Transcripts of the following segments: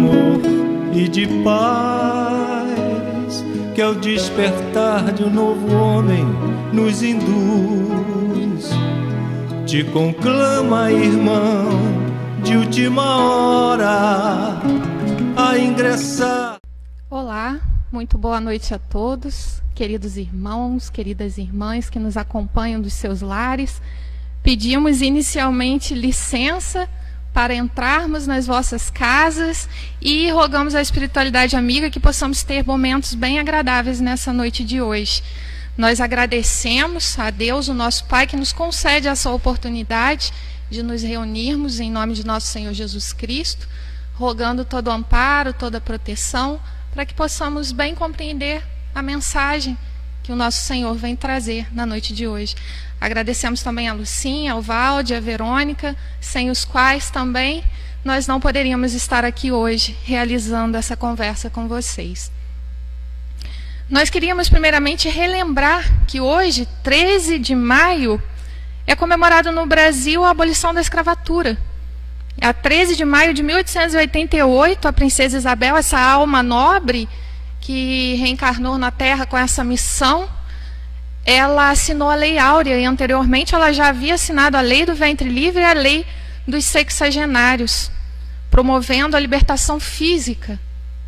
amor e de paz, que ao despertar de um novo homem nos induz. Te conclama, irmão, de última hora a ingressar. Olá, muito boa noite a todos, queridos irmãos, queridas irmãs que nos acompanham dos seus lares. Pedimos inicialmente licença para entrarmos nas vossas casas e rogamos à espiritualidade amiga que possamos ter momentos bem agradáveis nessa noite de hoje. Nós agradecemos a Deus, o nosso Pai, que nos concede essa oportunidade de nos reunirmos em nome de nosso Senhor Jesus Cristo, rogando todo o amparo, toda a proteção, para que possamos bem compreender a mensagem que o nosso Senhor vem trazer na noite de hoje. Agradecemos também a Lucinha, ao Valde, a Verônica, sem os quais também nós não poderíamos estar aqui hoje realizando essa conversa com vocês. Nós queríamos primeiramente relembrar que hoje, 13 de maio, é comemorado no Brasil a abolição da escravatura. A 13 de maio de 1888, a princesa Isabel, essa alma nobre que reencarnou na Terra com essa missão, ela assinou a Lei Áurea, e anteriormente ela já havia assinado a Lei do Ventre Livre e a Lei dos Sexagenários, promovendo a libertação física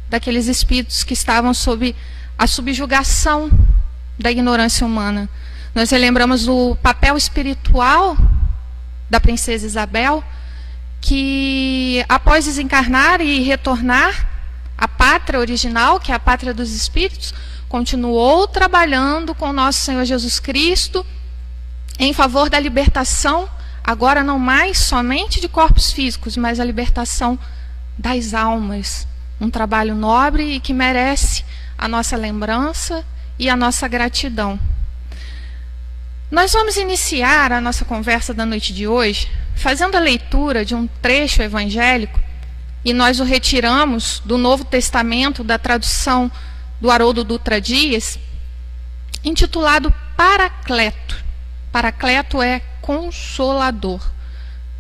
daqueles espíritos que estavam sob a subjugação da ignorância humana. Nós relembramos o papel espiritual da princesa Isabel, que após desencarnar e retornar à pátria original, que é a pátria dos espíritos, continuou trabalhando com nosso Senhor Jesus Cristo em favor da libertação, agora não mais somente de corpos físicos, mas a libertação das almas. Um trabalho nobre e que merece a nossa lembrança e a nossa gratidão. Nós vamos iniciar a nossa conversa da noite de hoje fazendo a leitura de um trecho evangélico, e nós o retiramos do Novo Testamento, da tradução do Haroldo Dutra Dias, intitulado Paracleto. Paracleto é consolador.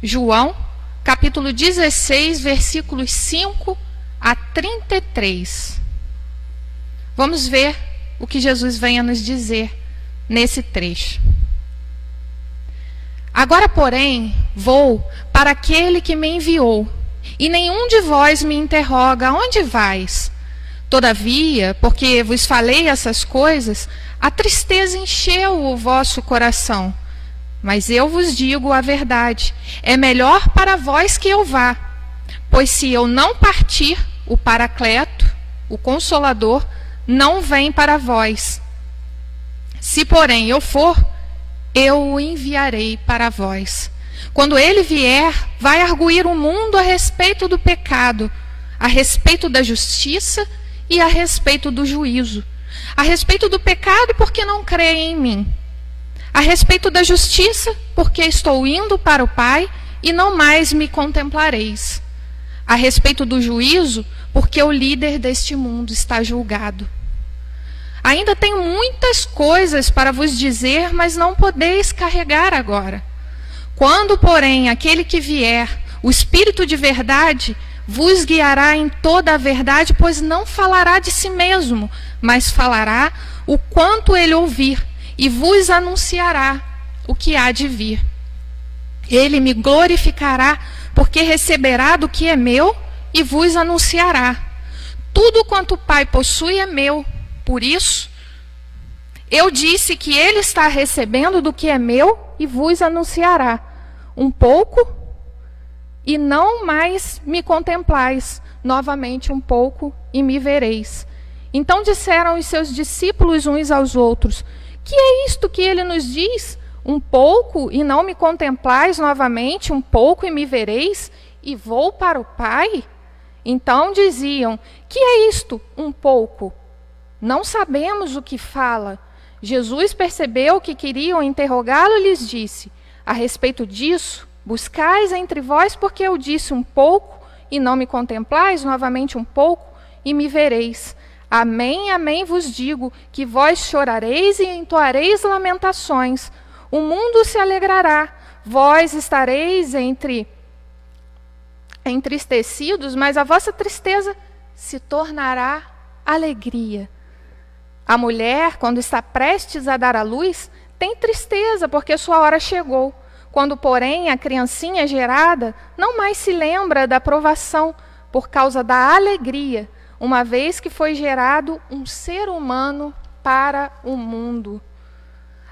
João, capítulo 16, versículos 5 a 33. Vamos ver o que Jesus vem a nos dizer nesse trecho. Agora, porém, vou para aquele que me enviou, e nenhum de vós me interroga: onde vais? Todavia, porque vos falei essas coisas, a tristeza encheu o vosso coração. Mas eu vos digo a verdade: é melhor para vós que eu vá. Pois se eu não partir, o Paracleto, o Consolador, não vem para vós. Se, porém, eu for, eu o enviarei para vós. Quando ele vier, vai arguir o mundo a respeito do pecado, a respeito da justiça e a respeito do juízo. A respeito do pecado, porque não creem em mim. A respeito da justiça, porque estou indo para o Pai e não mais me contemplareis. A respeito do juízo, porque o líder deste mundo está julgado. Ainda tenho muitas coisas para vos dizer, mas não podeis carregar agora. Quando, porém, aquele que vier, o Espírito de verdade, vos guiará em toda a verdade, pois não falará de si mesmo, mas falará o quanto ele ouvir, e vos anunciará o que há de vir. Ele me glorificará, porque receberá do que é meu e vos anunciará. Tudo quanto o Pai possui é meu. Por isso, eu disse que ele está recebendo do que é meu e vos anunciará. Um pouco, e não mais me contemplais. Novamente um pouco, e me vereis. Então disseram os seus discípulos uns aos outros: que é isto que ele nos diz? Um pouco, e não me contemplais novamente? Um pouco, e me vereis? E vou para o Pai? Então diziam: que é isto? Um pouco. Não sabemos o que fala. Jesus percebeu que queriam interrogá-lo e lhes disse: a respeito disso, buscais entre vós, porque eu disse um pouco, e não me contemplais, novamente um pouco, e me vereis. Amém, amém vos digo, que vós chorareis e entoareis lamentações. O mundo se alegrará, vós estareis entristecidos, mas a vossa tristeza se tornará alegria. A mulher, quando está prestes a dar à luz, tem tristeza, porque sua hora chegou. Quando, porém, a criancinha é gerada, não mais se lembra da provação, por causa da alegria, uma vez que foi gerado um ser humano para o mundo.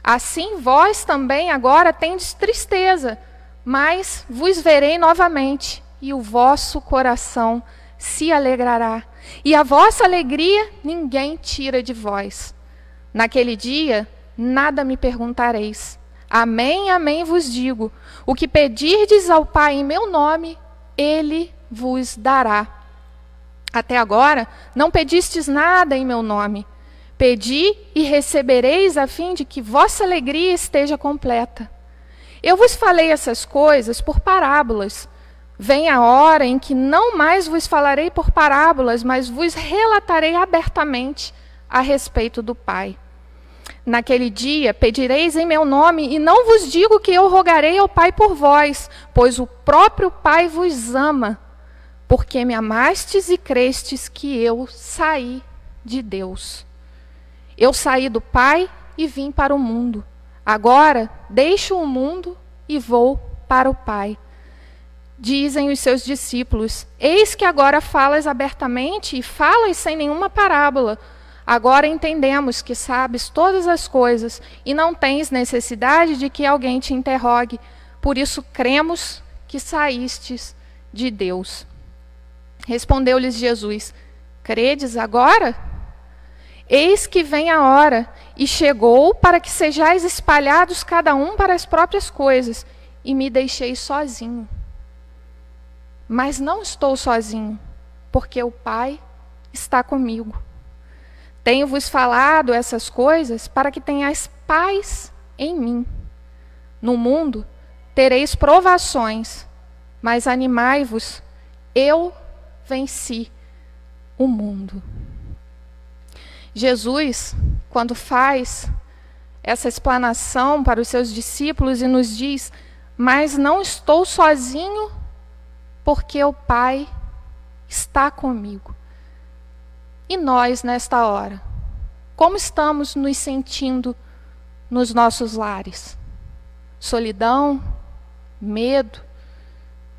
Assim, vós também agora tendes tristeza, mas vos verei novamente, e o vosso coração se alegrará. E a vossa alegria ninguém tira de vós. Naquele dia, nada me perguntareis. Amém, amém vos digo, o que pedirdes ao Pai em meu nome, Ele vos dará. Até agora, não pedistes nada em meu nome. Pedi e recebereis, a fim de que vossa alegria esteja completa. Eu vos falei essas coisas por parábolas. Vem a hora em que não mais vos falarei por parábolas, mas vos relatarei abertamente a respeito do Pai. Naquele dia pedireis em meu nome, e não vos digo que eu rogarei ao Pai por vós, pois o próprio Pai vos ama, porque me amastes e crestes que eu saí de Deus. Eu saí do Pai e vim para o mundo. Agora deixo o mundo e vou para o Pai. Dizem os seus discípulos: eis que agora falas abertamente e falas sem nenhuma parábola. Agora entendemos que sabes todas as coisas e não tens necessidade de que alguém te interrogue. Por isso cremos que saístes de Deus. Respondeu-lhes Jesus: credes agora? Eis que vem a hora, e chegou para que sejais espalhados cada um para as próprias coisas, e me deixeis sozinho. Mas não estou sozinho, porque o Pai está comigo. Tenho-vos falado essas coisas para que tenhais paz em mim. No mundo tereis provações, mas animai-vos, eu venci o mundo. Jesus, quando faz essa explanação para os seus discípulos e nos diz: mas não estou sozinho, porque o Pai está comigo. E nós, nesta hora, como estamos nos sentindo nos nossos lares? Solidão, medo,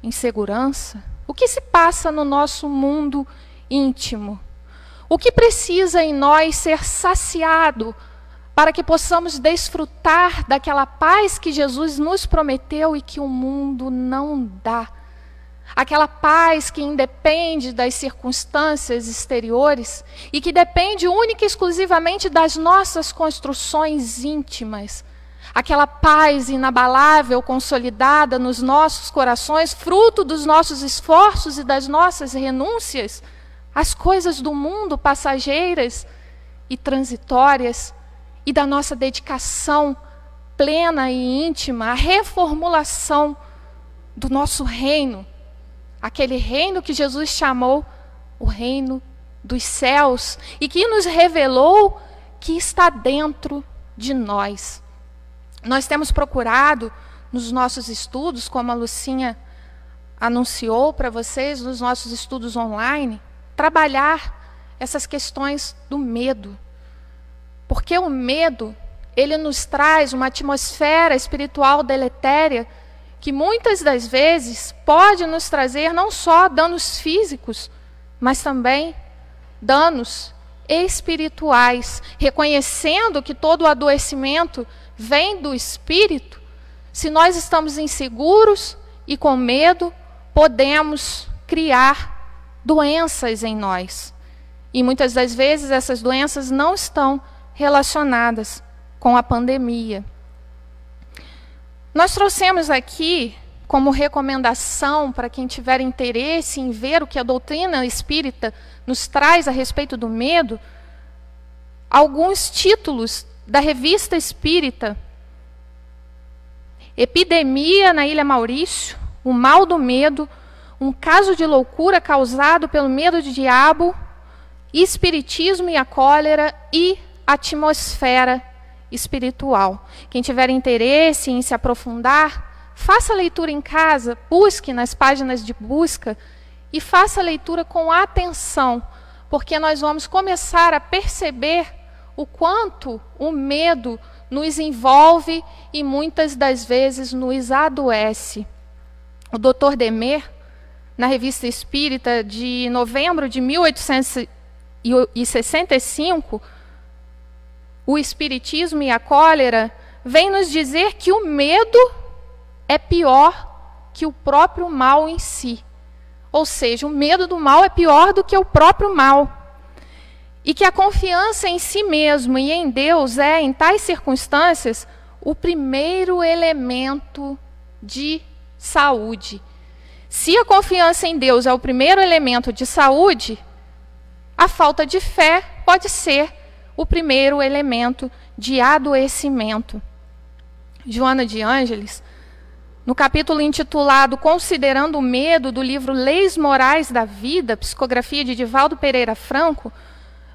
insegurança? O que se passa no nosso mundo íntimo? O que precisa em nós ser saciado para que possamos desfrutar daquela paz que Jesus nos prometeu e que o mundo não dá? Aquela paz que independe das circunstâncias exteriores e que depende única e exclusivamente das nossas construções íntimas. Aquela paz inabalável, consolidada nos nossos corações, fruto dos nossos esforços e das nossas renúncias às coisas do mundo passageiras e transitórias, e da nossa dedicação plena e íntima à reformulação do nosso reino, aquele reino que Jesus chamou o reino dos céus e que nos revelou que está dentro de nós. Nós temos procurado nos nossos estudos, como a Lucinha anunciou para vocês, nos nossos estudos online, trabalhar essas questões do medo. Porque o medo, ele nos traz uma atmosfera espiritual deletéria que muitas das vezes pode nos trazer não só danos físicos, mas também danos espirituais. Reconhecendo que todo o adoecimento vem do espírito, se nós estamos inseguros e com medo, podemos criar doenças em nós. E muitas das vezes essas doenças não estão relacionadas com a pandemia. Nós trouxemos aqui, como recomendação para quem tiver interesse em ver o que a doutrina espírita nos traz a respeito do medo, alguns títulos da Revista Espírita: Epidemia na Ilha Maurício, o mal do medo, um caso de loucura causado pelo medo do diabo, espiritismo e a cólera e atmosfera espiritual. Quem tiver interesse em se aprofundar, faça a leitura em casa, busque nas páginas de busca e faça a leitura com atenção, porque nós vamos começar a perceber o quanto o medo nos envolve e muitas das vezes nos adoece. O Dr. Demer, na Revista Espírita de novembro de 1865, O Espiritismo e a Cólera, vem nos dizer que o medo é pior que o próprio mal em si. Ou seja, o medo do mal é pior do que o próprio mal. E que a confiança em si mesmo e em Deus é, em tais circunstâncias, o primeiro elemento de saúde. Se a confiança em Deus é o primeiro elemento de saúde, a falta de fé pode ser o primeiro elemento de adoecimento. Joana de Ângeles, no capítulo intitulado Considerando o Medo, do livro Leis Morais da Vida, psicografia de Divaldo Pereira Franco,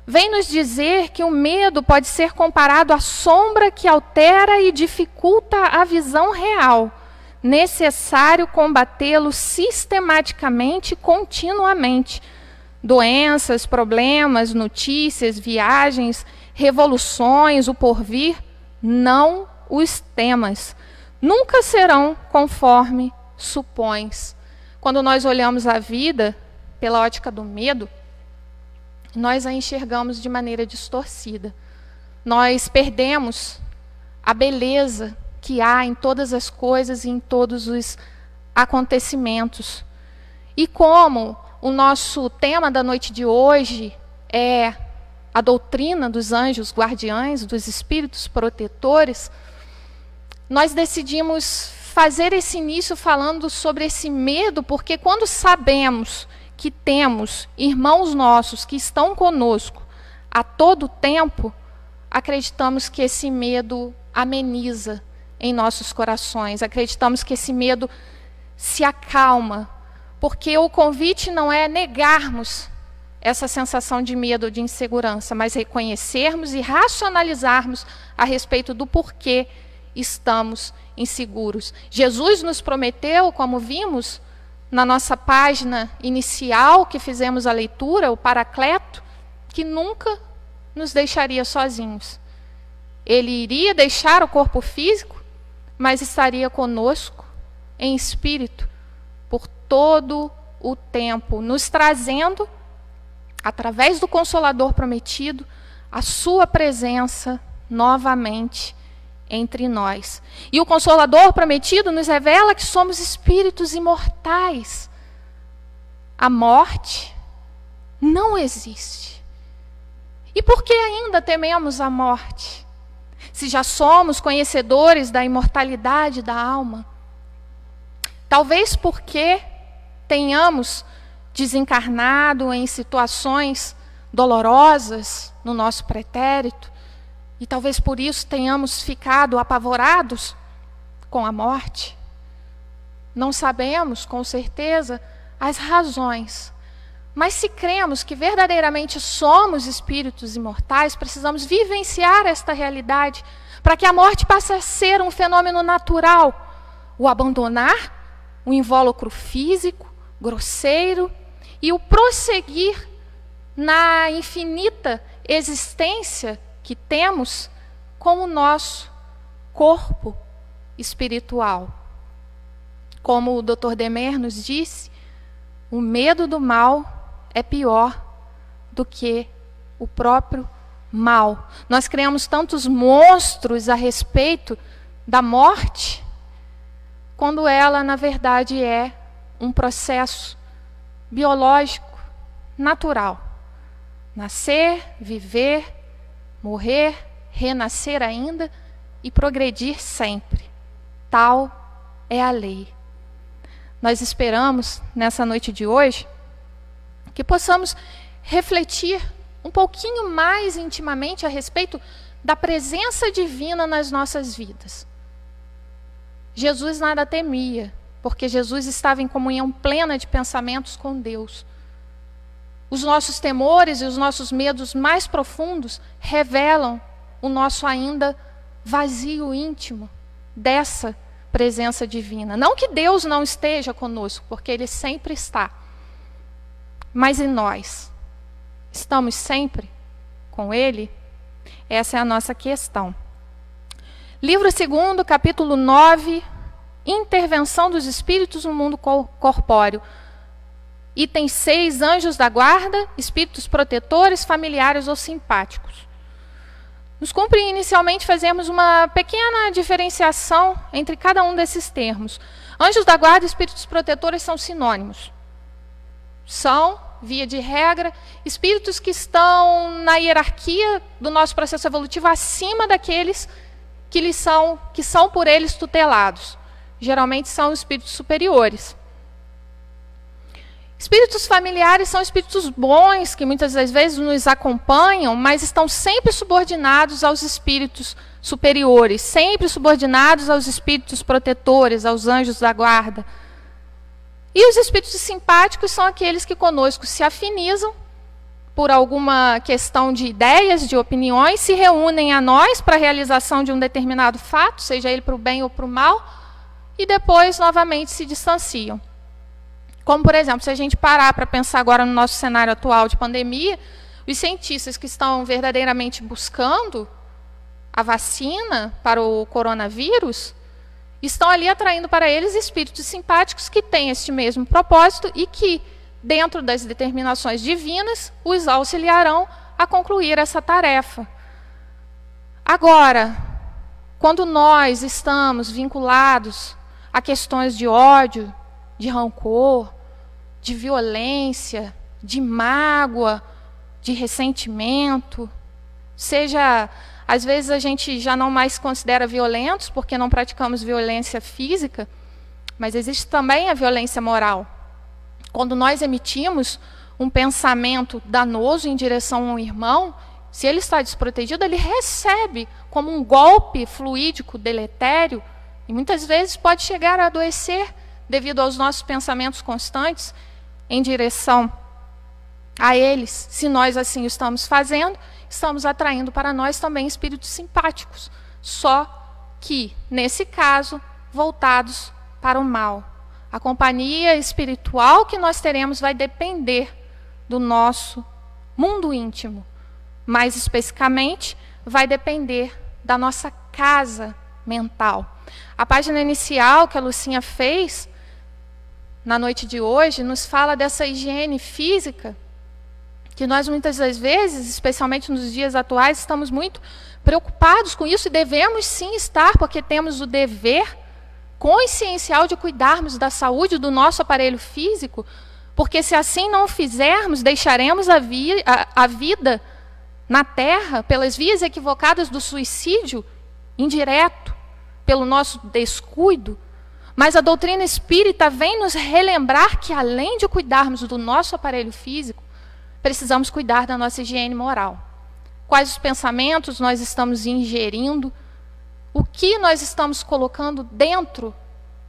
vem nos dizer que o medo pode ser comparado à sombra que altera e dificulta a visão real. Necessário combatê-lo sistematicamente e continuamente. Doenças, problemas, notícias, viagens, revoluções, o porvir, não os temas. Nunca serão conforme supões. Quando nós olhamos a vida pela ótica do medo, nós a enxergamos de maneira distorcida. Nós perdemos a beleza que há em todas as coisas e em todos os acontecimentos. E como o nosso tema da noite de hoje é a doutrina dos anjos guardiães, dos espíritos protetores, nós decidimos fazer esse início falando sobre esse medo, porque quando sabemos que temos irmãos nossos que estão conosco a todo tempo, acreditamos que esse medo ameniza em nossos corações, acreditamos que esse medo se acalma, porque o convite não é negarmos essa sensação de medo ou de insegurança, mas reconhecermos e racionalizarmos a respeito do porquê estamos inseguros. Jesus nos prometeu, como vimos na nossa página inicial que fizemos a leitura, o Paracleto, que nunca nos deixaria sozinhos. Ele iria deixar o corpo físico, mas estaria conosco em espírito por todo o tempo, nos trazendo, através do Consolador prometido, a sua presença novamente entre nós. E o Consolador prometido nos revela que somos espíritos imortais. A morte não existe. E por que ainda tememos a morte? Se já somos conhecedores da imortalidade da alma. Talvez porque tenhamos desencarnado em situações dolorosas no nosso pretérito, e talvez por isso tenhamos ficado apavorados com a morte. Não sabemos com certeza as razões, mas se cremos que verdadeiramente somos espíritos imortais, precisamos vivenciar esta realidade para que a morte passe a ser um fenômeno natural, o abandonar o invólucro físico, grosseiro, e o prosseguir na infinita existência que temos com o nosso corpo espiritual. Como o Dr. Demer nos disse, o medo do mal é pior do que o próprio mal. Nós criamos tantos monstros a respeito da morte, quando ela, na verdade, é um processo biológico, natural. Nascer, viver, morrer, renascer ainda e progredir sempre. Tal é a lei. Nós esperamos, nessa noite de hoje, que possamos refletir um pouquinho mais intimamente a respeito da presença divina nas nossas vidas. Jesus nada temia, porque Jesus estava em comunhão plena de pensamentos com Deus. Os nossos temores e os nossos medos mais profundos revelam o nosso ainda vazio íntimo dessa presença divina. Não que Deus não esteja conosco, porque Ele sempre está. Mas e nós? Estamos sempre com Ele? Essa é a nossa questão. Livro 2, capítulo 9, Intervenção dos Espíritos no Mundo Corpóreo. Item 6, Anjos da Guarda, Espíritos Protetores, Familiares ou Simpáticos. Nos cumpre inicialmente fazermos uma pequena diferenciação entre cada um desses termos. Anjos da Guarda e Espíritos Protetores são sinônimos. São, via de regra, espíritos que estão na hierarquia do nosso processo evolutivo acima daqueles que são por eles tutelados. Geralmente são espíritos superiores. Espíritos familiares são espíritos bons, que muitas das vezes nos acompanham, mas estão sempre subordinados aos espíritos superiores, sempre subordinados aos espíritos protetores, aos anjos da guarda. E os espíritos simpáticos são aqueles que conosco se afinizam por alguma questão de ideias, de opiniões, se reúnem a nós para a realização de um determinado fato, seja ele para o bem ou para o mal, e depois novamente se distanciam. Como, por exemplo, se a gente parar para pensar agora no nosso cenário atual de pandemia, os cientistas que estão verdadeiramente buscando a vacina para o coronavírus estão ali atraindo para eles espíritos simpáticos que têm este mesmo propósito e que, dentro das determinações divinas, os auxiliarão a concluir essa tarefa. Agora, quando nós estamos vinculados a questões de ódio, de rancor, de violência, de mágoa, de ressentimento, seja, às vezes a gente já não mais se considera violentos porque não praticamos violência física, mas existe também a violência moral. Quando nós emitimos um pensamento danoso em direção a um irmão, se ele está desprotegido, ele recebe como um golpe fluídico deletério e muitas vezes pode chegar a adoecer devido aos nossos pensamentos constantes em direção a eles. Se nós assim o estamos fazendo, estamos atraindo para nós também espíritos simpáticos, só que, nesse caso, voltados para o mal. A companhia espiritual que nós teremos vai depender do nosso mundo íntimo. Mais especificamente, vai depender da nossa casa mental. A página inicial que a Lucinha fez na noite de hoje nos fala dessa higiene física que nós muitas das vezes, especialmente nos dias atuais, estamos muito preocupados com isso e devemos sim estar, porque temos o dever consciencial de cuidarmos da saúde do nosso aparelho físico, porque se assim não o fizermos, deixaremos a vida na Terra pelas vias equivocadas do suicídio indireto, pelo nosso descuido. Mas a doutrina espírita vem nos relembrar que, além de cuidarmos do nosso aparelho físico, precisamos cuidar da nossa higiene moral. Quais os pensamentos nós estamos ingerindo, o que nós estamos colocando dentro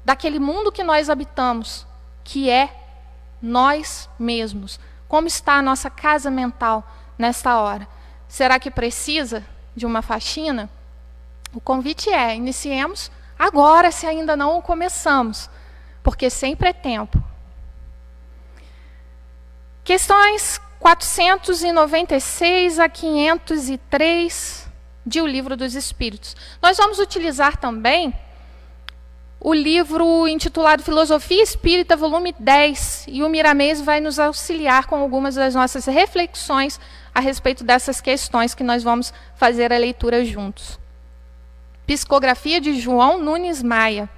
daquele mundo que nós habitamos, que é nós mesmos. Como está a nossa casa mental nesta hora? Será que precisa de uma faxina? O convite é: iniciemos agora, se ainda não o começamos, porque sempre é tempo. Questões 496 a 503 de O Livro dos Espíritos. Nós vamos utilizar também o livro intitulado Filosofia Espírita, volume 10, e o Miramês vai nos auxiliar com algumas das nossas reflexões a respeito dessas questões que nós vamos fazer a leitura juntos. Psicografia de João Nunes Maia.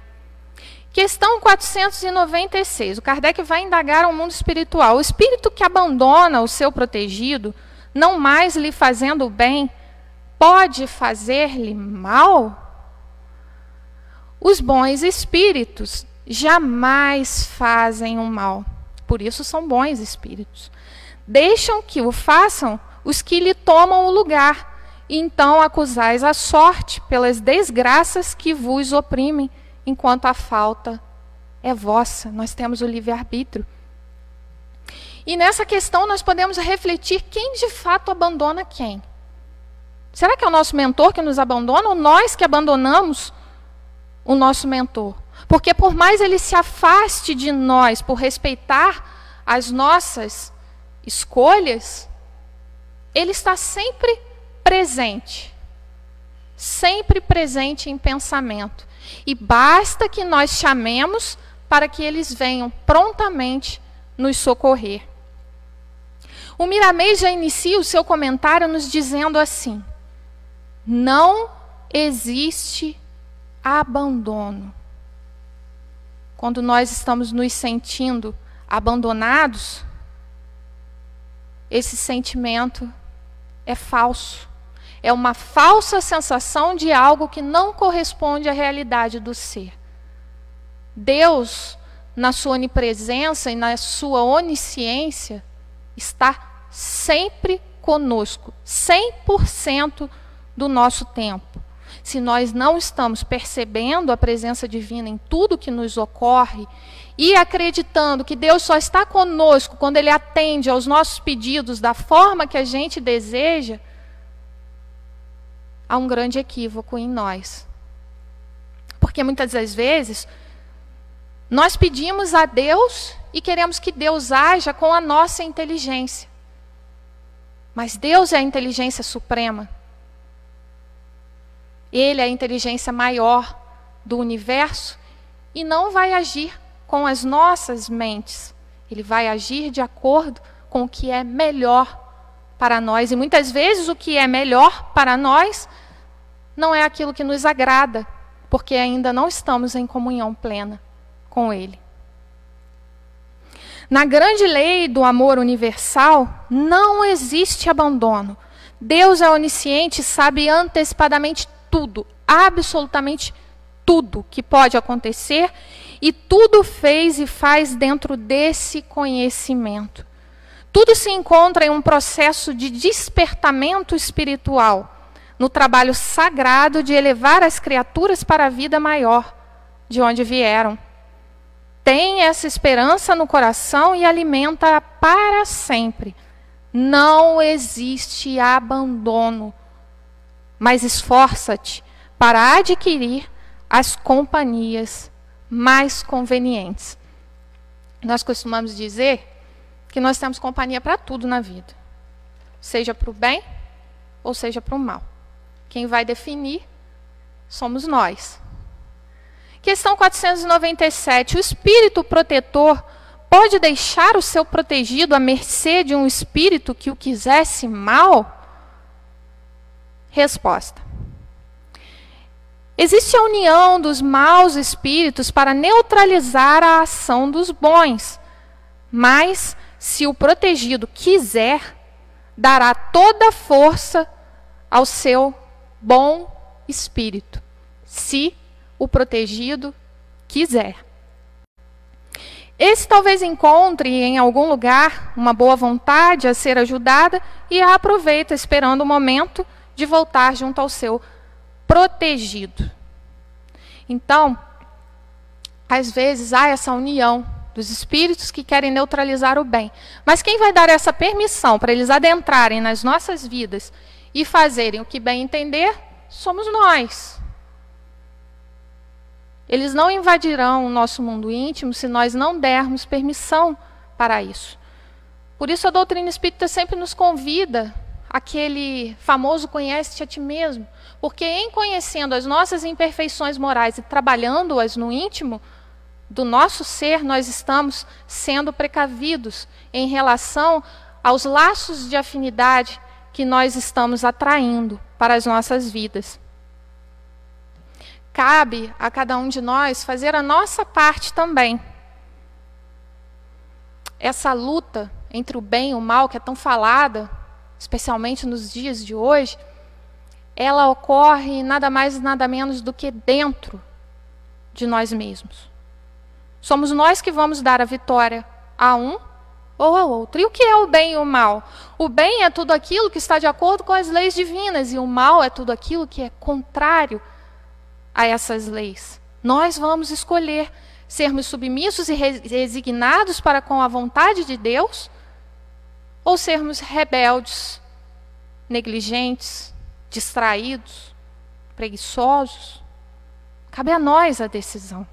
Questão 496. O Kardec vai indagar ao mundo espiritual. O espírito que abandona o seu protegido, não mais lhe fazendo bem, pode fazer-lhe mal? Os bons espíritos jamais fazem o mal. Por isso são bons espíritos. Deixam que o façam os que lhe tomam o lugar. E então acusais a sorte pelas desgraças que vos oprimem, enquanto a falta é vossa. Nós temos o livre-arbítrio. E nessa questão nós podemos refletir quem de fato abandona quem. Será que é o nosso mentor que nos abandona ou nós que abandonamos o nosso mentor. Porque por mais ele se afaste de nós por respeitar as nossas escolhas, ele está sempre presente em pensamento. E basta que nós chamemos para que eles venham prontamente nos socorrer. O Miramês já inicia o seu comentário nos dizendo assim: não existe abandono. Quando nós estamos nos sentindo abandonados, esse sentimento é falso. É uma falsa sensação de algo que não corresponde à realidade do ser. Deus, na sua onipresença e na sua onisciência, está sempre conosco, 100% do nosso tempo. Se nós não estamos percebendo a presença divina em tudo que nos ocorre e acreditando que Deus só está conosco quando Ele atende aos nossos pedidos da forma que a gente deseja, há um grande equívoco em nós. Porque muitas das vezes nós pedimos a Deus e queremos que Deus haja com a nossa inteligência. Mas Deus é a inteligência suprema. Ele é a inteligência maior do universo e não vai agir com as nossas mentes. Ele vai agir de acordo com o que é melhor para nós. E muitas vezes o que é melhor para nós não é aquilo que nos agrada, porque ainda não estamos em comunhão plena com Ele. Na grande lei do amor universal, não existe abandono. Deus é onisciente e sabe antecipadamente tudo, absolutamente tudo que pode acontecer, e tudo fez e faz dentro desse conhecimento. Tudo se encontra em um processo de despertamento espiritual, no trabalho sagrado de elevar as criaturas para a vida maior, de onde vieram. Tem essa esperança no coração e alimenta-a para sempre. Não existe abandono, mas esforça-te para adquirir as companhias mais convenientes. Nós costumamos dizer que nós temos companhia para tudo na vida, seja para o bem ou seja para o mal. Quem vai definir somos nós. Questão 497. O espírito protetor pode deixar o seu protegido à mercê de um espírito que o quisesse mal? Resposta. Existe a união dos maus espíritos para neutralizar a ação dos bons. Mas, se o protegido quiser, dará toda a força ao seu bom espírito. Se o protegido quiser. Esse talvez encontre em algum lugar uma boa vontade a ser ajudada e a aproveita esperando o momento de voltar junto ao seu protegido. Então, às vezes há essa união dos espíritos que querem neutralizar o bem. Mas quem vai dar essa permissão para eles adentrarem nas nossas vidas e fazerem o que bem entender, somos nós. Eles não invadirão o nosso mundo íntimo se nós não dermos permissão para isso. Por isso a doutrina espírita sempre nos convida aquele famoso conhece-te a ti mesmo, porque em conhecendo as nossas imperfeições morais e trabalhando-as no íntimo do nosso ser, nós estamos sendo precavidos em relação aos laços de afinidade que nós estamos atraindo para as nossas vidas. Cabe a cada um de nós fazer a nossa parte também. Essa luta entre o bem e o mal, que é tão falada, especialmente nos dias de hoje, ela ocorre nada mais e nada menos do que dentro de nós mesmos. Somos nós que vamos dar a vitória a um ou ao outro. E o que é o bem e o mal? O bem é tudo aquilo que está de acordo com as leis divinas, e o mal é tudo aquilo que é contrário a essas leis. Nós vamos escolher sermos submissos e resignados para com a vontade de Deus, ou sermos rebeldes, negligentes, distraídos, preguiçosos, Cabe a nós a decisão.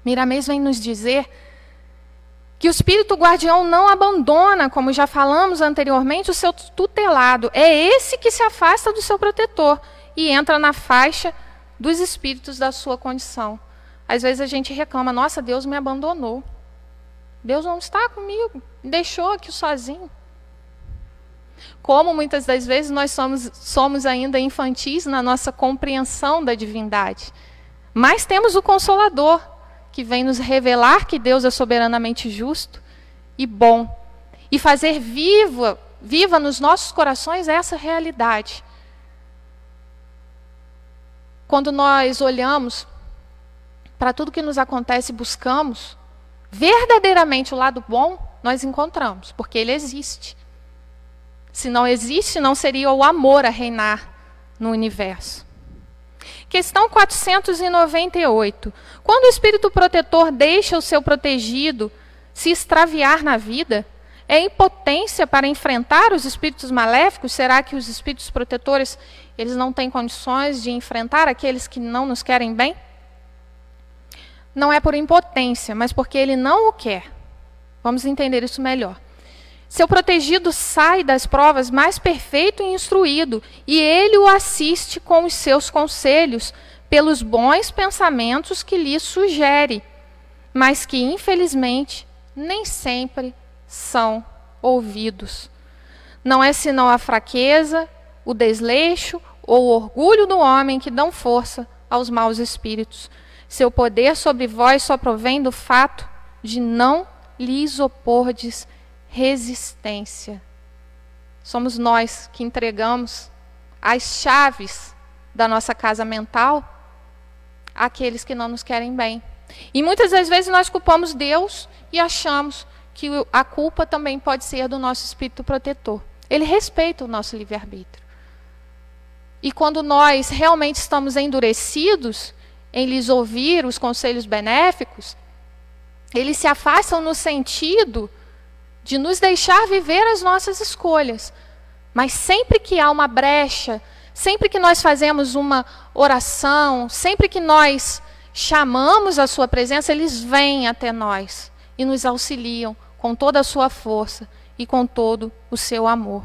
Miramês vem nos dizer que o espírito guardião não abandona, como já falamos anteriormente, o seu tutelado. É esse que se afasta do seu protetor e entra na faixa dos espíritos da sua condição. Às vezes a gente reclama, nossa, Deus me abandonou. Deus não está comigo, me deixou aqui sozinho. Como muitas das vezes nós somos ainda infantis na nossa compreensão da divindade. Mas temos o Consolador, que vem nos revelar que Deus é soberanamente justo e bom. E fazer viva nos nossos corações essa realidade. Quando nós olhamos para tudo que nos acontece e buscamos verdadeiramente o lado bom, nós encontramos, porque ele existe. Se não existe, não seria o amor a reinar no universo. Questão 498. Quando o espírito protetor deixa o seu protegido se extraviar na vida, é impotência para enfrentar os espíritos maléficos? Será que os espíritos protetores eles não têm condições de enfrentar aqueles que não nos querem bem? Não é por impotência, mas porque ele não o quer. Vamos entender isso melhor. Seu protegido sai das provas mais perfeito e instruído, e ele o assiste com os seus conselhos, pelos bons pensamentos que lhe sugere, mas que, infelizmente, nem sempre são ouvidos. Não é senão a fraqueza, o desleixo ou o orgulho do homem que dão força aos maus espíritos. Seu poder sobre vós só provém do fato de não lhes opordes resistência. Somos nós que entregamos as chaves da nossa casa mental àqueles que não nos querem bem. E muitas das vezes nós culpamos Deus e achamos que a culpa também pode ser do nosso espírito protetor. Ele respeita o nosso livre-arbítrio. E quando nós realmente estamos endurecidos em lhes ouvir os conselhos benéficos, eles se afastam no sentido de nos deixar viver as nossas escolhas. Mas sempre que há uma brecha, sempre que nós fazemos uma oração, sempre que nós chamamos a sua presença, eles vêm até nós e nos auxiliam com toda a sua força e com todo o seu amor.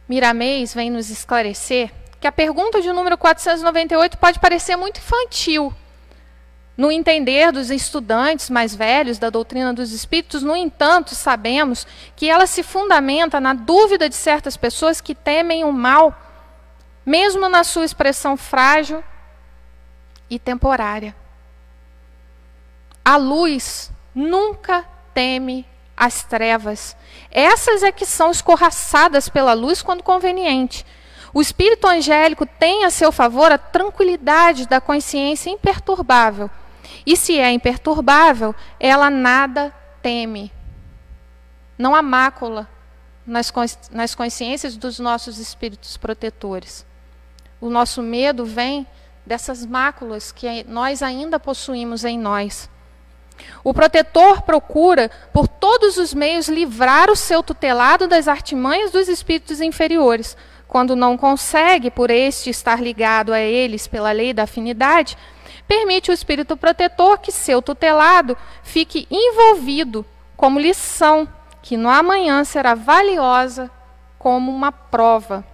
Miramês vem nos esclarecer que a pergunta de número 498 pode parecer muito infantil no entender dos estudantes mais velhos da doutrina dos espíritos. No entanto, sabemos que ela se fundamenta na dúvida de certas pessoas que temem o mal, mesmo na sua expressão frágil e temporária. A luz nunca teme as trevas. Essas é que são escorraçadas pela luz quando conveniente. O espírito angélico tem a seu favor a tranquilidade da consciência imperturbável. E se é imperturbável, ela nada teme. Não há mácula nas consciências dos nossos espíritos protetores. O nosso medo vem dessas máculas que nós ainda possuímos em nós. O protetor procura, por todos os meios, livrar o seu tutelado das artimanhas dos espíritos inferiores. Quando não consegue, por este estar ligado a eles pela lei da afinidade, permite o espírito protetor que seu tutelado fique envolvido como lição, que no amanhã será valiosa como uma prova.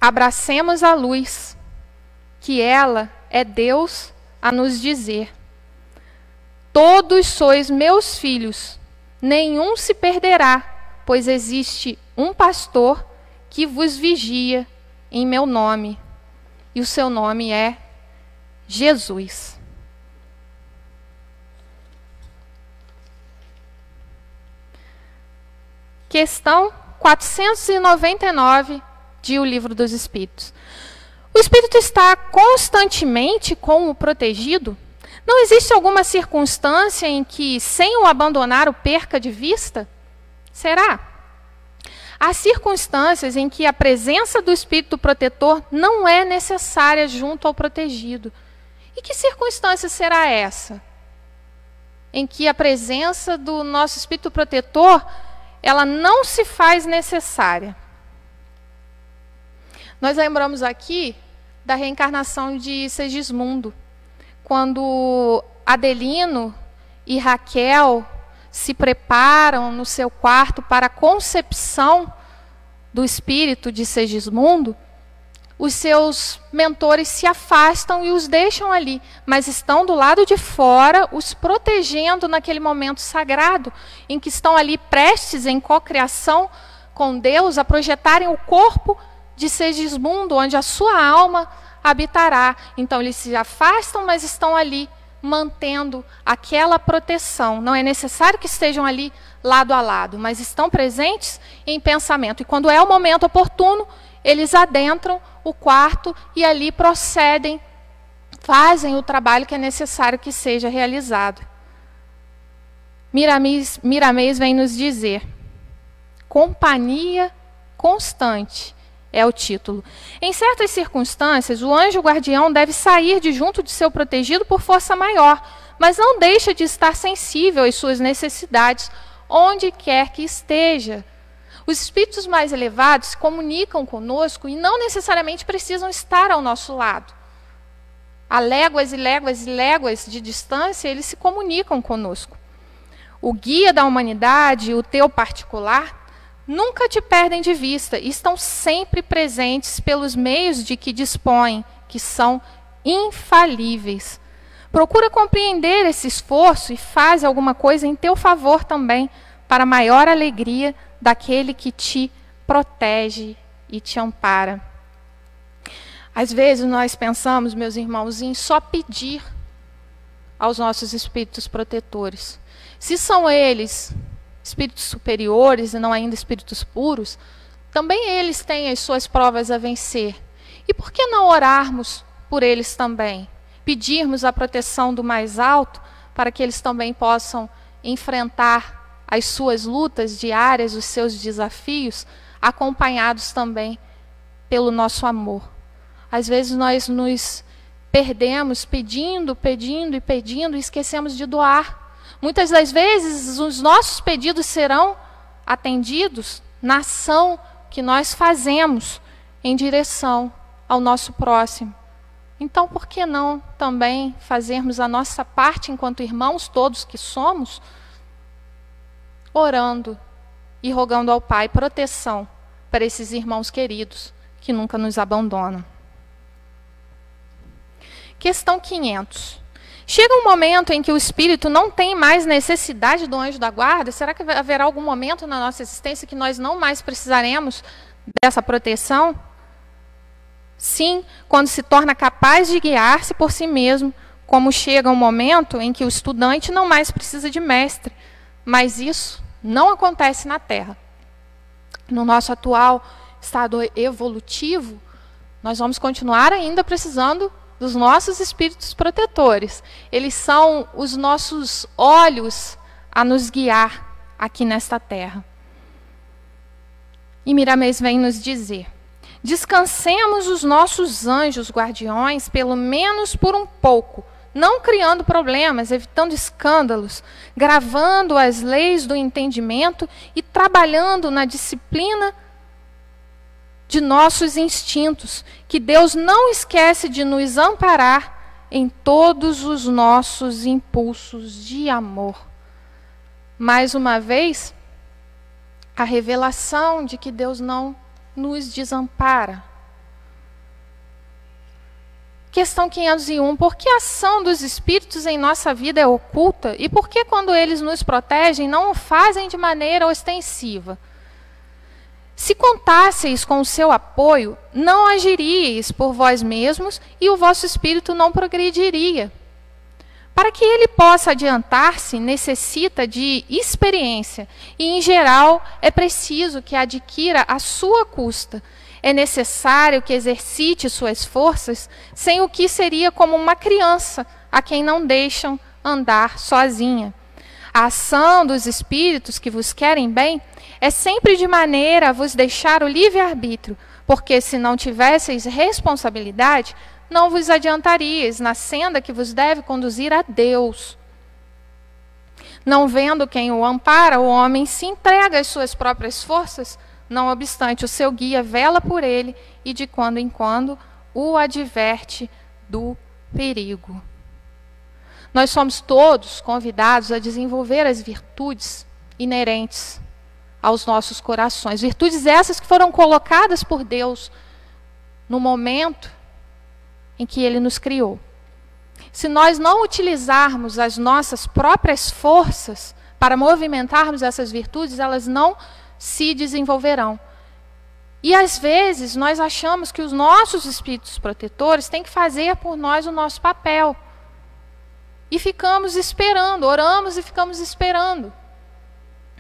Abracemos a luz, que ela é Deus a nos dizer: todos sois meus filhos, nenhum se perderá, pois existe um pastor que vos vigia em meu nome, e o seu nome é Jesus. Questão 499 de O Livro dos Espíritos. O espírito está constantemente com o protegido? Não existe alguma circunstância em que, sem o abandonar, o perca de vista? Será? Há circunstâncias em que a presença do espírito protetor não é necessária junto ao protegido. E que circunstância será essa? Em que a presença do nosso espírito protetor, ela não se faz necessária. Nós lembramos aqui da reencarnação de Segismundo, quando Adelino e Raquel se preparam no seu quarto para a concepção do espírito de Segismundo, os seus mentores se afastam e os deixam ali, mas estão do lado de fora, os protegendo naquele momento sagrado, em que estão ali prestes em cocriação com Deus, a projetarem o corpo de Segismundo, onde a sua alma habitará. Então eles se afastam, mas estão ali mantendo aquela proteção. Não é necessário que estejam ali lado a lado, mas estão presentes em pensamento. E quando é o momento oportuno, eles adentram o quarto e ali procedem, fazem o trabalho que é necessário que seja realizado. Miramês vem nos dizer: companhia constante é o título. Em certas circunstâncias, o anjo guardião deve sair de junto de seu protegido por força maior, mas não deixa de estar sensível às suas necessidades, onde quer que esteja. Os espíritos mais elevados se comunicam conosco e não necessariamente precisam estar ao nosso lado. A léguas e léguas e léguas de distância, eles se comunicam conosco. O guia da humanidade, o teu particular, nunca te perdem de vista e estão sempre presentes pelos meios de que dispõem, que são infalíveis. Procura compreender esse esforço e faz alguma coisa em teu favor também, para a maior alegria daquele que te protege e te ampara. Às vezes nós pensamos, meus irmãos, em só pedir aos nossos espíritos protetores. Se são eles espíritos superiores e não ainda espíritos puros, também eles têm as suas provas a vencer. E por que não orarmos por eles também? Pedirmos a proteção do mais alto para que eles também possam enfrentar as suas lutas diárias, os seus desafios, acompanhados também pelo nosso amor. Às vezes nós nos perdemos pedindo e esquecemos de doar. Muitas das vezes os nossos pedidos serão atendidos na ação que nós fazemos em direção ao nosso próximo. Então, por que não também fazermos a nossa parte enquanto irmãos todos que somos, orando e rogando ao Pai proteção para esses irmãos queridos que nunca nos abandonam. Questão 500. Chega um momento em que o espírito não tem mais necessidade do anjo da guarda? Será que haverá algum momento na nossa existência que nós não mais precisaremos dessa proteção? Sim, quando se torna capaz de guiar-se por si mesmo, como chega um momento em que o estudante não mais precisa de mestre. Mas isso não acontece na Terra. No nosso atual estado evolutivo, nós vamos continuar ainda precisando dos nossos espíritos protetores. Eles são os nossos olhos a nos guiar aqui nesta terra. E Miramês vem nos dizer: descansemos os nossos anjos guardiões, pelo menos por um pouco, não criando problemas, evitando escândalos, gravando as leis do entendimento e trabalhando na disciplina de nossos instintos, que Deus não esquece de nos amparar em todos os nossos impulsos de amor. Mais uma vez, a revelação de que Deus não nos desampara. Questão 501. Por que a ação dos espíritos em nossa vida é oculta? E por que, quando eles nos protegem, não o fazem de maneira ostensiva? Se contasseis com o seu apoio, não agiríeis por vós mesmos e o vosso espírito não progrediria. Para que ele possa adiantar-se, necessita de experiência e, em geral, é preciso que adquira à sua custa. É necessário que exercite suas forças, sem o que seria como uma criança a quem não deixam andar sozinha. A ação dos espíritos que vos querem bem é sempre de maneira a vos deixar o livre-arbítrio, porque se não tivesseis responsabilidade, não vos adiantaríeis na senda que vos deve conduzir a Deus. Não vendo quem o ampara, o homem se entrega às suas próprias forças Não obstante, o seu guia vela por ele e de quando em quando o adverte do perigo. Nós somos todos convidados a desenvolver as virtudes inerentes aos nossos corações. Virtudes essas que foram colocadas por Deus no momento em que Ele nos criou. Se nós não utilizarmos as nossas próprias forças para movimentarmos essas virtudes, elas não se desenvolverão. E às vezes nós achamos que os nossos espíritos protetores têm que fazer por nós o nosso papel. E ficamos esperando, oramos e ficamos esperando.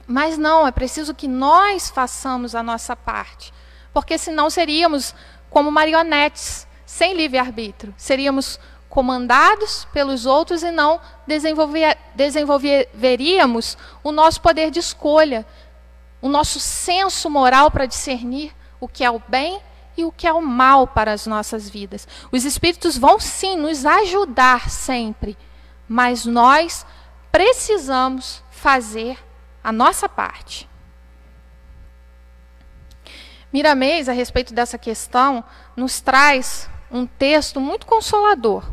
Mas não, é preciso que nós façamos a nossa parte. Porque senão seríamos como marionetes, sem livre-arbítrio. Seríamos comandados pelos outros e não desenvolveríamos o nosso poder de escolha, o nosso senso moral para discernir o que é o bem e o que é o mal para as nossas vidas. Os espíritos vão sim nos ajudar sempre, mas nós precisamos fazer a nossa parte. Miramês, a respeito dessa questão, nos traz um texto muito consolador.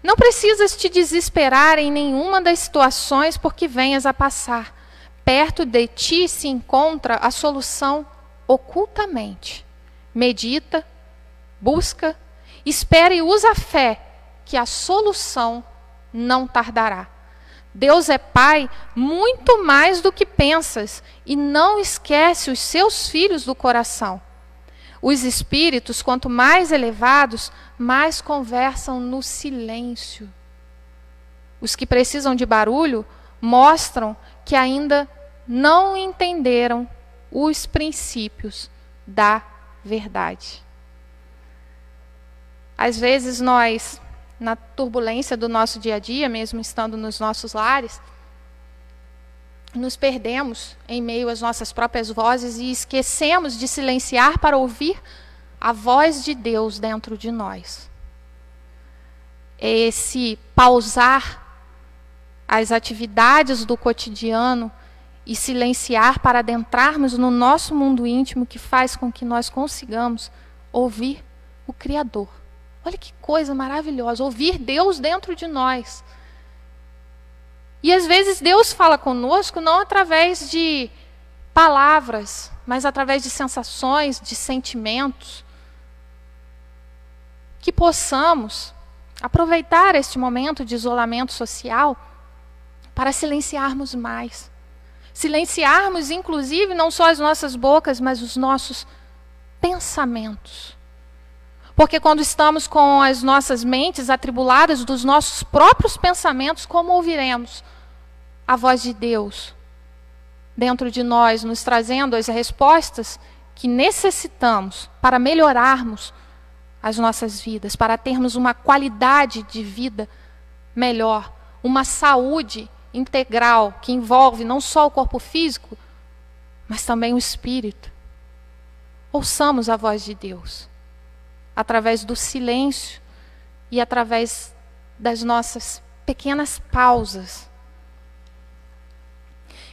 Não precisas te desesperar em nenhuma das situações por que venhas a passar. Perto de ti se encontra a solução ocultamente. Medita, busca, espera e usa a fé, que a solução não tardará. Deus é Pai muito mais do que pensas e não esquece os seus filhos do coração. Os espíritos, quanto mais elevados, mais conversam no silêncio. Os que precisam de barulho mostram que ainda não entenderam os princípios da verdade. Às vezes nós, na turbulência do nosso dia a dia, mesmo estando nos nossos lares, nos perdemos em meio às nossas próprias vozes e esquecemos de silenciar para ouvir a voz de Deus dentro de nós. É esse pausar as atividades do cotidiano e silenciar para adentrarmos no nosso mundo íntimo que faz com que nós consigamos ouvir o Criador. Olha que coisa maravilhosa, ouvir Deus dentro de nós. E às vezes Deus fala conosco não através de palavras, mas através de sensações, de sentimentos. Que possamos aproveitar este momento de isolamento social para silenciarmos mais. Silenciarmos, inclusive, não só as nossas bocas, mas os nossos pensamentos. Porque quando estamos com as nossas mentes atribuladas dos nossos próprios pensamentos, como ouviremos a voz de Deus dentro de nós, nos trazendo as respostas que necessitamos para melhorarmos as nossas vidas, para termos uma qualidade de vida melhor, uma saúde integral que envolve não só o corpo físico, mas também o espírito. Ouçamos a voz de Deus através do silêncio e através das nossas pequenas pausas.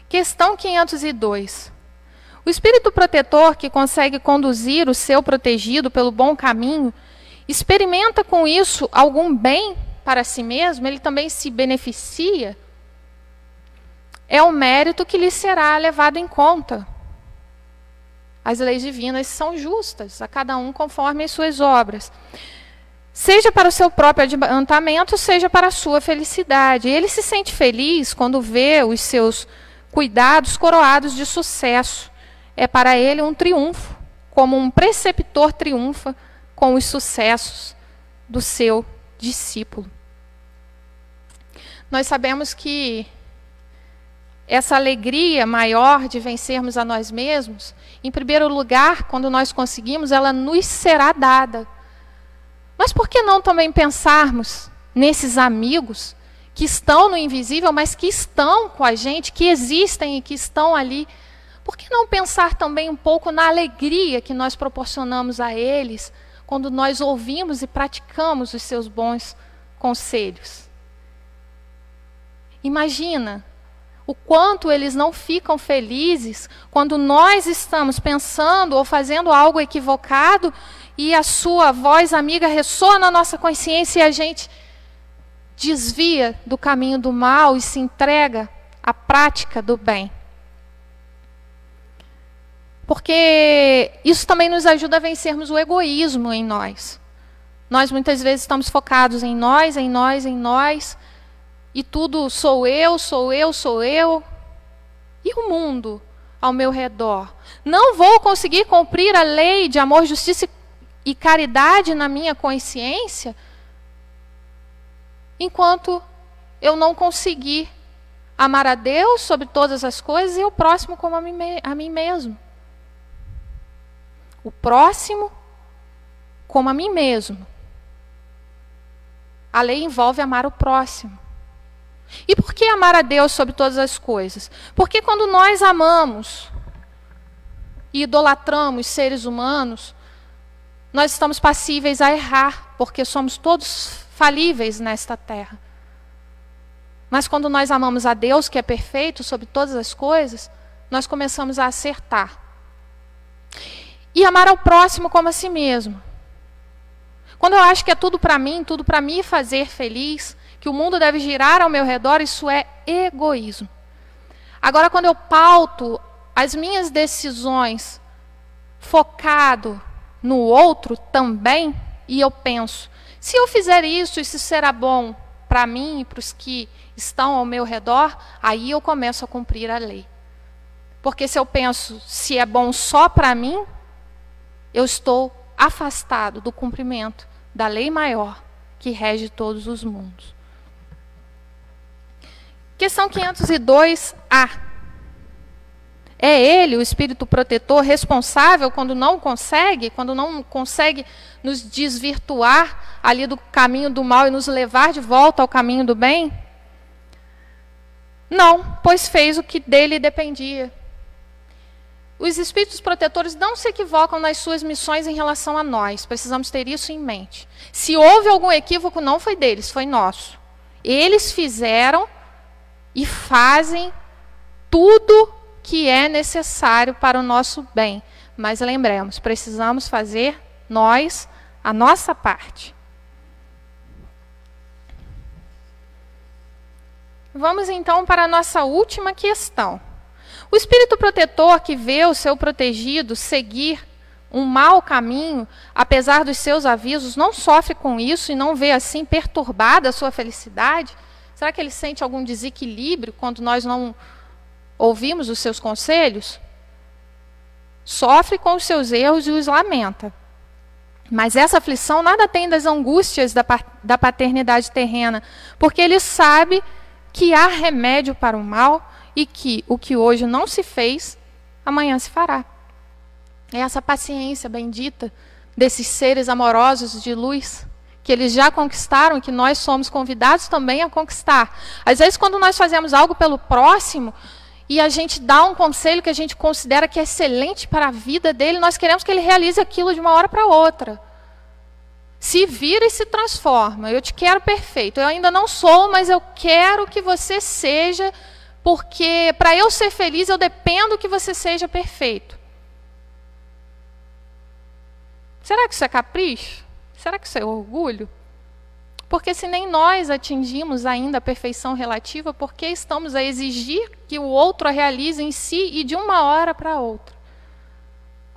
Questão 502. O espírito protetor que consegue conduzir o seu protegido pelo bom caminho, experimenta com isso algum bem para si mesmo? Ele também se beneficia? É um mérito que lhe será levado em conta. As leis divinas são justas, a cada um conforme as suas obras. Seja para o seu próprio adiantamento, seja para a sua felicidade. Ele se sente feliz quando vê os seus cuidados coroados de sucesso. É para ele um triunfo, como um preceptor triunfa com os sucessos do seu discípulo. Nós sabemos que essa alegria maior de vencermos a nós mesmos, em primeiro lugar, quando nós conseguimos, ela nos será dada. Mas por que não também pensarmos nesses amigos que estão no invisível, mas que estão com a gente, que existem e que estão ali? Por que não pensar também um pouco na alegria que nós proporcionamos a eles quando nós ouvimos e praticamos os seus bons conselhos? Imagina o quanto eles não ficam felizes quando nós estamos pensando ou fazendo algo equivocado e a sua voz amiga ressoa na nossa consciência e a gente desvia do caminho do mal e se entrega à prática do bem. Porque isso também nos ajuda a vencermos o egoísmo em nós. Nós muitas vezes estamos focados em nós, em nós, em nós, e tudo sou eu, sou eu, sou eu. E o mundo ao meu redor? Não vou conseguir cumprir a lei de amor, justiça e caridade na minha consciência enquanto eu não conseguir amar a Deus sobre todas as coisas e o próximo como a mim mesmo. O próximo como a mim mesmo. A lei envolve amar o próximo. E por que amar a Deus sobre todas as coisas? Porque quando nós amamos e idolatramos seres humanos, nós estamos passíveis a errar, porque somos todos falíveis nesta terra. Mas quando nós amamos a Deus, que é perfeito sobre todas as coisas, nós começamos a acertar. E amar ao próximo como a si mesmo. Quando eu acho que é tudo para mim, tudo para me fazer feliz, que o mundo deve girar ao meu redor, isso é egoísmo. Agora, quando eu pauto as minhas decisões focado no outro também, e eu penso, se eu fizer isso será bom para mim e para os que estão ao meu redor, aí eu começo a cumprir a lei. Porque se eu penso, se é bom só para mim, eu estou afastado do cumprimento da lei maior que rege todos os mundos. Questão 502A. É ele, o Espírito protetor, responsável quando não consegue nos desvirtuar ali do caminho do mal e nos levar de volta ao caminho do bem? Não, pois fez o que dele dependia. Os espíritos protetores não se equivocam nas suas missões em relação a nós. Precisamos ter isso em mente. Se houve algum equívoco, não foi deles, foi nosso. Eles fizeram e fazem tudo que é necessário para o nosso bem. Mas lembremos, precisamos fazer nós a nossa parte. Vamos então para a nossa última questão. O espírito protetor que vê o seu protegido seguir um mau caminho, apesar dos seus avisos, não sofre com isso e não vê assim perturbada a sua felicidade? Será que ele sente algum desequilíbrio quando nós não ouvimos os seus conselhos? Sofre com os seus erros e os lamenta. Mas essa aflição nada tem das angústias da paternidade terrena, porque ele sabe que há remédio para o mal e que o que hoje não se fez, amanhã se fará. É essa paciência bendita desses seres amorosos de luz, que eles já conquistaram e que nós somos convidados também a conquistar. Às vezes, quando nós fazemos algo pelo próximo e a gente dá um conselho que a gente considera que é excelente para a vida dele, nós queremos que ele realize aquilo de uma hora para outra. Se vira e se transforma. Eu te quero perfeito. Eu ainda não sou, mas eu quero que você seja, porque para eu ser feliz eu dependo que você seja perfeito. Será que isso é capricho? Será que isso é orgulho? Porque se nem nós atingimos ainda a perfeição relativa, por que estamos a exigir que o outro a realize em si e de uma hora para outra?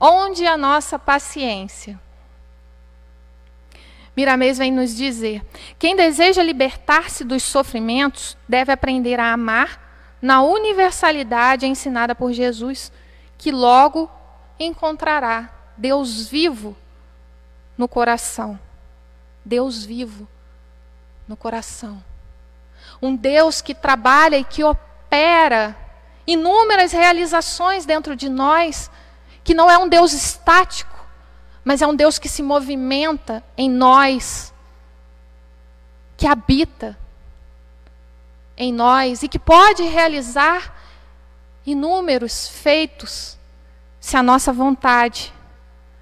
Onde a nossa paciência? Miramês vem nos dizer: quem deseja libertar-se dos sofrimentos deve aprender a amar na universalidade ensinada por Jesus, que logo encontrará Deus vivo no coração. Deus vivo no coração. Um Deus que trabalha e que opera inúmeras realizações dentro de nós, que não é um Deus estático, mas é um Deus que se movimenta em nós, que habita em nós e que pode realizar inúmeros feitos, se a nossa vontade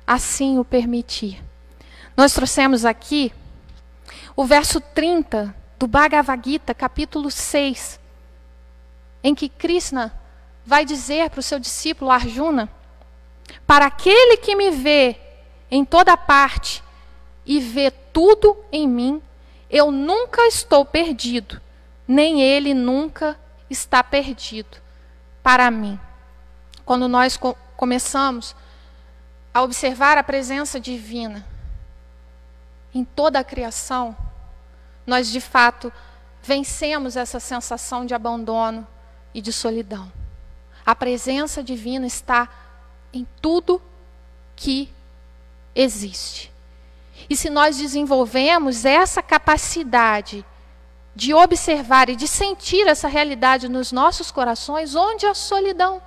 assim o permitir. Nós trouxemos aqui o verso 30 do Bhagavad Gita, capítulo 6, em que Krishna vai dizer para o seu discípulo Arjuna: para aquele que me vê em toda parte e vê tudo em mim, eu nunca estou perdido, nem ele nunca está perdido para mim. Quando nós começamos a observar a presença divina em toda a criação, nós de fato vencemos essa sensação de abandono e de solidão. A presença divina está em tudo que existe. E se nós desenvolvemos essa capacidade de observar e de sentir essa realidade nos nossos corações, onde a solidão,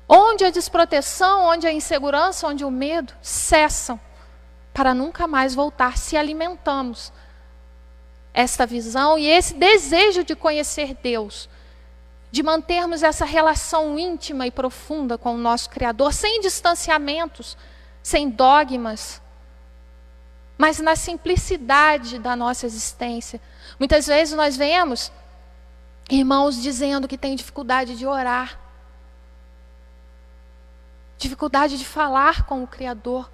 onde a desproteção, onde a insegurança, onde o medo cessam, para nunca mais voltar, se alimentamos esta visão e esse desejo de conhecer Deus, de mantermos essa relação íntima e profunda com o nosso Criador, sem distanciamentos, sem dogmas, mas na simplicidade da nossa existência. Muitas vezes nós vemos irmãos dizendo que têm dificuldade de orar, dificuldade de falar com o Criador,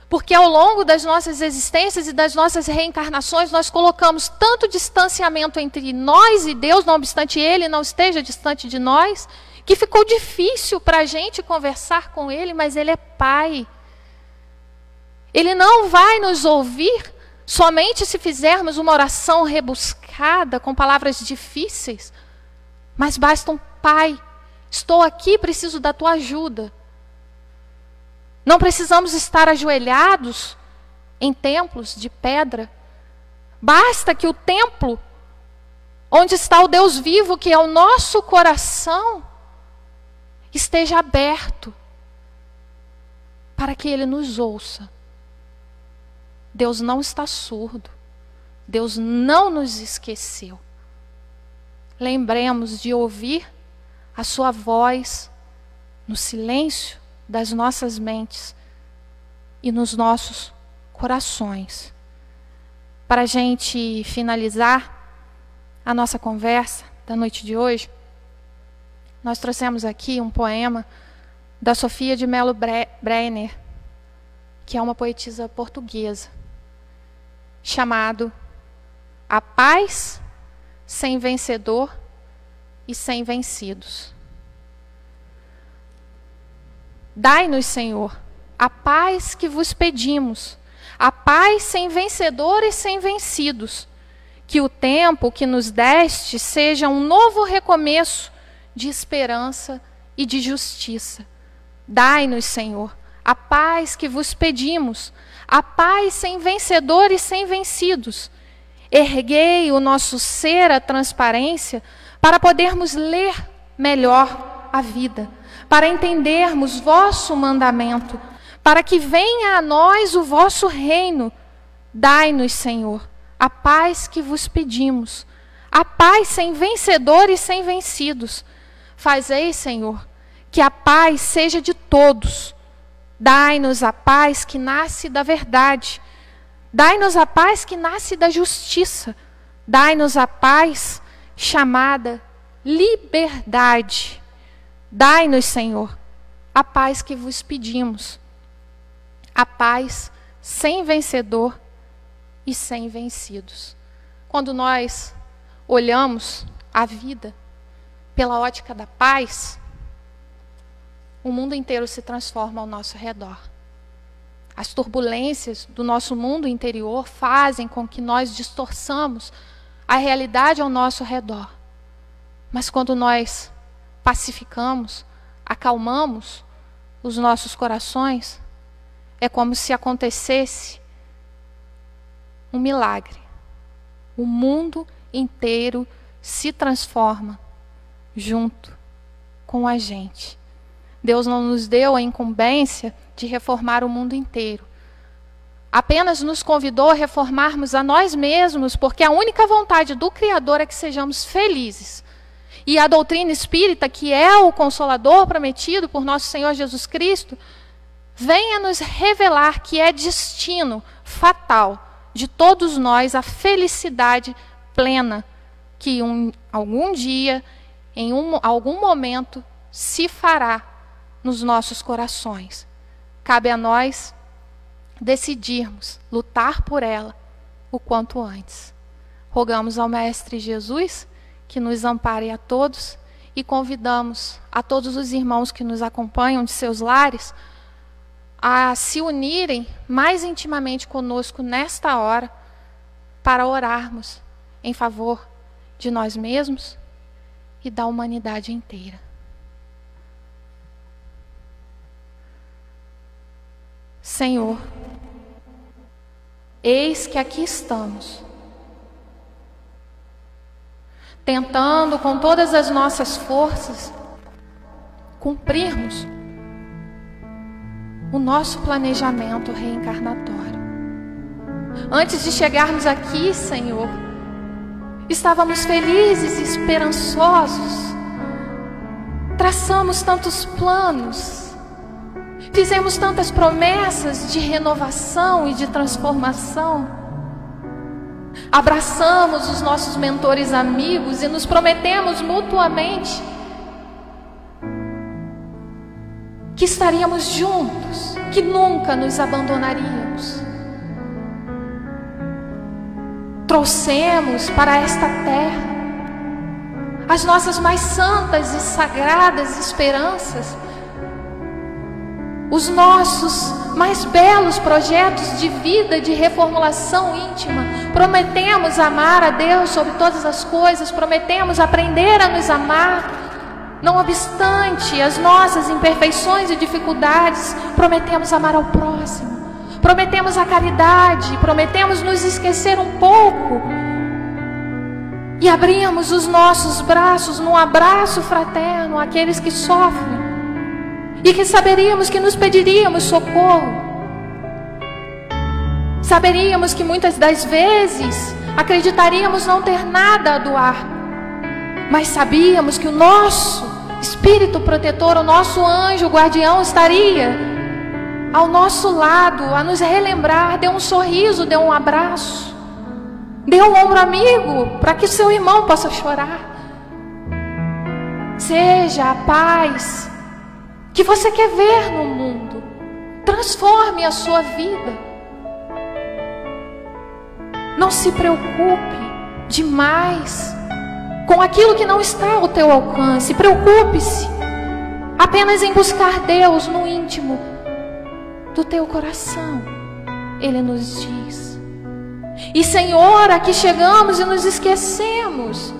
porque ao longo das nossas existências e das nossas reencarnações, nós colocamos tanto distanciamento entre nós e Deus, não obstante Ele não esteja distante de nós, que ficou difícil para a gente conversar com Ele, mas Ele é Pai. Ele não vai nos ouvir somente se fizermos uma oração rebuscada, com palavras difíceis, mas basta um Pai. Estou aqui, preciso da tua ajuda. Não precisamos estar ajoelhados em templos de pedra. Basta que o templo, onde está o Deus vivo, que é o nosso coração, esteja aberto para que Ele nos ouça. Deus não está surdo. Deus não nos esqueceu. Lembremos de ouvir a sua voz no silêncio das nossas mentes e nos nossos corações. Para a gente finalizar a nossa conversa da noite de hoje, nós trouxemos aqui um poema da Sofia de Mello Brenner, que é uma poetisa portuguesa, chamado A Paz Sem Vencedor e Sem Vencidos. Dai-nos, Senhor, a paz que vos pedimos, a paz sem vencedor e sem vencidos. Que o tempo que nos deste seja um novo recomeço de esperança e de justiça. Dai-nos, Senhor, a paz que vos pedimos, a paz sem vencedor e sem vencidos. Erguei o nosso ser à transparência para podermos ler melhor a vida, para entendermos vosso mandamento, para que venha a nós o vosso reino. Dai-nos, Senhor, a paz que vos pedimos, a paz sem vencedor e sem vencidos. Fazei, Senhor, que a paz seja de todos. Dai-nos a paz que nasce da verdade. Dai-nos a paz que nasce da justiça. Dai-nos a paz chamada liberdade. Dai-nos, Senhor, a paz que vos pedimos, a paz sem vencedor e sem vencidos. Quando nós olhamos a vida pela ótica da paz, o mundo inteiro se transforma ao nosso redor. As turbulências do nosso mundo interior fazem com que nós distorçamos a realidade ao nosso redor. Mas quando nós pacificamos, acalmamos os nossos corações, é como se acontecesse um milagre. O mundo inteiro se transforma junto com a gente. Deus não nos deu a incumbência de reformar o mundo inteiro. Apenas nos convidou a reformarmos a nós mesmos, porque a única vontade do Criador é que sejamos felizes. E a doutrina espírita, que é o Consolador prometido por nosso Senhor Jesus Cristo, vem a nos revelar que é destino fatal de todos nós a felicidade plena que algum dia em algum momento se fará nos nossos corações. Cabe a nós decidirmos lutar por ela o quanto antes. Rogamos ao Mestre Jesus que nos ampare a todos e convidamos a todos os irmãos que nos acompanham de seus lares a se unirem mais intimamente conosco nesta hora para orarmos em favor de nós mesmos e da humanidade inteira. Senhor, eis que aqui estamos, tentando com todas as nossas forças cumprirmos o nosso planejamento reencarnatório. Antes de chegarmos aqui, Senhor, estávamos felizes e esperançosos, traçamos tantos planos, fizemos tantas promessas de renovação e de transformação, abraçamos os nossos mentores amigos e nos prometemos mutuamente que estaríamos juntos, que nunca nos abandonaríamos. Trouxemos para esta terra as nossas mais santas e sagradas esperanças, os nossos mais belos projetos de vida, de reformulação íntima. Prometemos amar a Deus sobre todas as coisas, prometemos aprender a nos amar, não obstante as nossas imperfeições e dificuldades. Prometemos amar ao próximo, prometemos a caridade, prometemos nos esquecer um pouco e abrimos os nossos braços num abraço fraterno àqueles que sofrem e que saberíamos que nos pediríamos socorro. Saberíamos que muitas das vezes acreditaríamos não ter nada a doar, mas sabíamos que o nosso Espírito protetor, o nosso anjo guardião estaria ao nosso lado, a nos relembrar. Dê um sorriso, dê um abraço, dê um ombro amigo para que seu irmão possa chorar. Seja a paz que você quer ver no mundo. Transforme a sua vida. Não se preocupe demais com aquilo que não está ao teu alcance. Preocupe-se apenas em buscar Deus no íntimo do teu coração. Ele nos diz. E Senhor, aqui chegamos e nos esquecemos,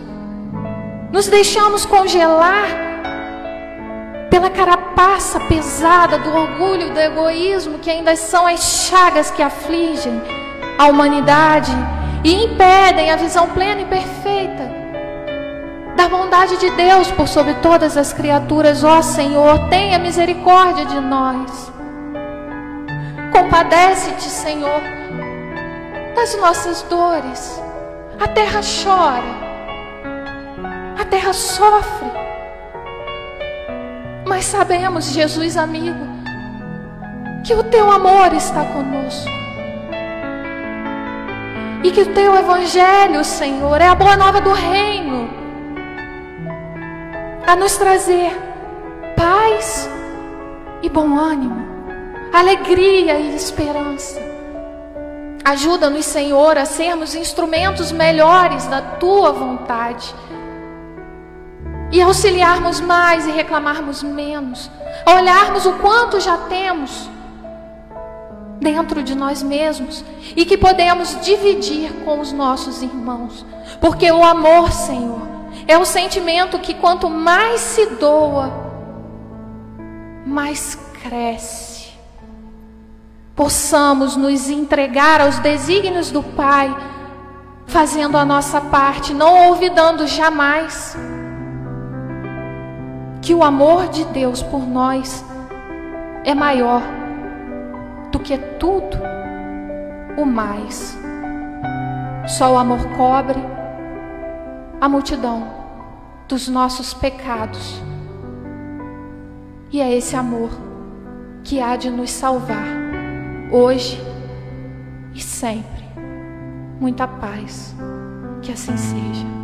nos deixamos congelar pela carapaça pesada do orgulho e do egoísmo, que ainda são as chagas que afligem a humanidade e impedem a visão plena e perfeita da bondade de Deus por sobre todas as criaturas. Ó Senhor, tenha misericórdia de nós. Compadece-te, Senhor, das nossas dores. A terra chora, a terra sofre, mas sabemos, Jesus amigo, que o teu amor está conosco e que o teu evangelho, Senhor, é a boa nova do reino, a nos trazer paz e bom ânimo, alegria e esperança. Ajuda-nos, Senhor, a sermos instrumentos melhores da tua vontade e auxiliarmos mais e reclamarmos menos, a olharmos o quanto já temos dentro de nós mesmos e que podemos dividir com os nossos irmãos, porque o amor, Senhor, é o sentimento que quanto mais se doa, mais cresce. Possamos nos entregar aos desígnios do Pai, fazendo a nossa parte, não olvidando jamais que o amor de Deus por nós é maior do que tudo o mais. Só o amor cobre a multidão dos nossos pecados, e é esse amor que há de nos salvar hoje e sempre. Muita paz, que assim seja.